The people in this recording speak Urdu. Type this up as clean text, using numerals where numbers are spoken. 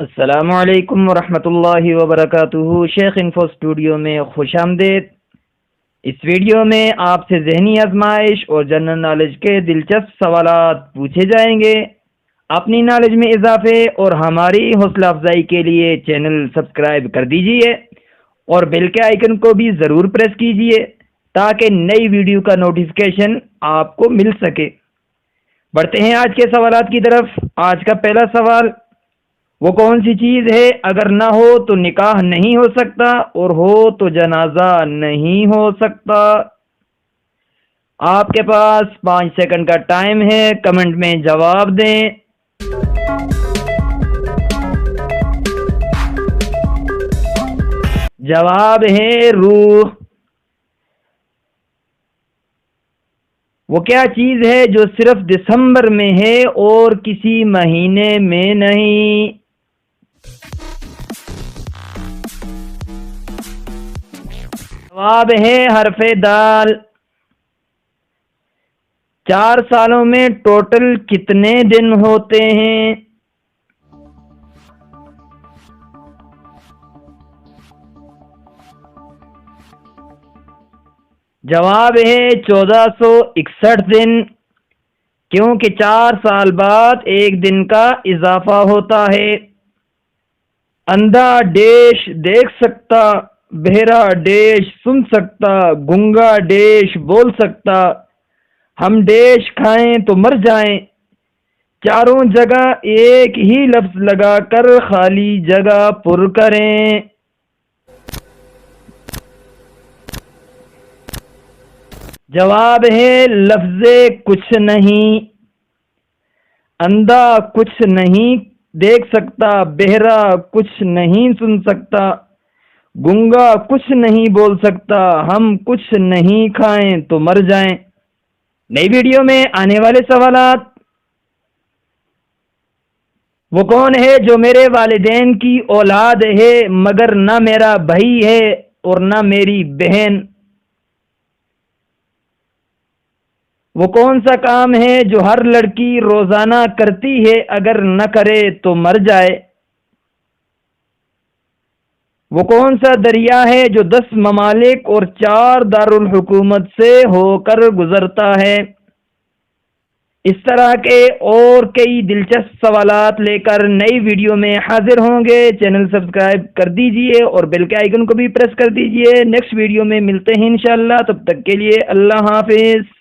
السلام علیکم ورحمۃ اللہ وبرکاتہ۔ شیخ انفو اسٹوڈیو میں خوش آمدید۔ اس ویڈیو میں آپ سے ذہنی آزمائش اور جنرل نالج کے دلچسپ سوالات پوچھے جائیں گے۔ اپنی نالج میں اضافے اور ہماری حوصلہ افزائی کے لیے چینل سبسکرائب کر دیجئے اور بیل کے آئیکن کو بھی ضرور پریس کیجئے تاکہ نئی ویڈیو کا نوٹیفیکیشن آپ کو مل سکے۔ بڑھتے ہیں آج کے سوالات کی طرف۔ آج کا پہلا سوال، وہ کون سی چیز ہے اگر نہ ہو تو نکاح نہیں ہو سکتا اور ہو تو جنازہ نہیں ہو سکتا؟ آپ کے پاس 5 سیکنڈ کا ٹائم ہے، کمنٹ میں جواب دیں۔ جواب ہے روح۔ وہ کیا چیز ہے جو صرف دسمبر میں ہے اور کسی مہینے میں نہیں؟ جواب ہے حرف دال۔ 4 سالوں میں ٹوٹل کتنے دن ہوتے ہیں؟ جواب ہے 1461 دن، کیونکہ 4 سال بعد ایک دن کا اضافہ ہوتا ہے۔ اندھا ڈیش دیکھ سکتا، بہرا ڈیش سن سکتا، گونگا ڈیش بول سکتا، ہم ڈیش کھائیں تو مر جائیں، چاروں جگہ ایک ہی لفظ لگا کر خالی جگہ پر کریں۔ جواب ہے لفظ کچھ نہیں۔ اندھا کچھ نہیں دیکھ سکتا، بہرا کچھ نہیں سن سکتا، گونگا کچھ نہیں بول سکتا، ہم کچھ نہیں کھائیں تو مر جائیں۔ نئی ویڈیو میں آنے والے سوالات، وہ کون ہے جو میرے والدین کی اولاد ہے مگر نہ میرا بھائی ہے اور نہ میری بہن؟ وہ کون سا کام ہے جو ہر لڑکی روزانہ کرتی ہے اگر نہ کرے تو مر جائے؟ وہ کون سا دریا ہے جو 10 ممالک اور 4 دارالحکومت سے ہو کر گزرتا ہے؟ اس طرح کے اور کئی دلچسپ سوالات لے کر نئی ویڈیو میں حاضر ہوں گے۔ چینل سبسکرائب کر دیجئے اور بیل کے آئیکن کو بھی پریس کر دیجئے۔ نیکسٹ ویڈیو میں ملتے ہیں انشاءاللہ، تب تک کے لیے اللہ حافظ۔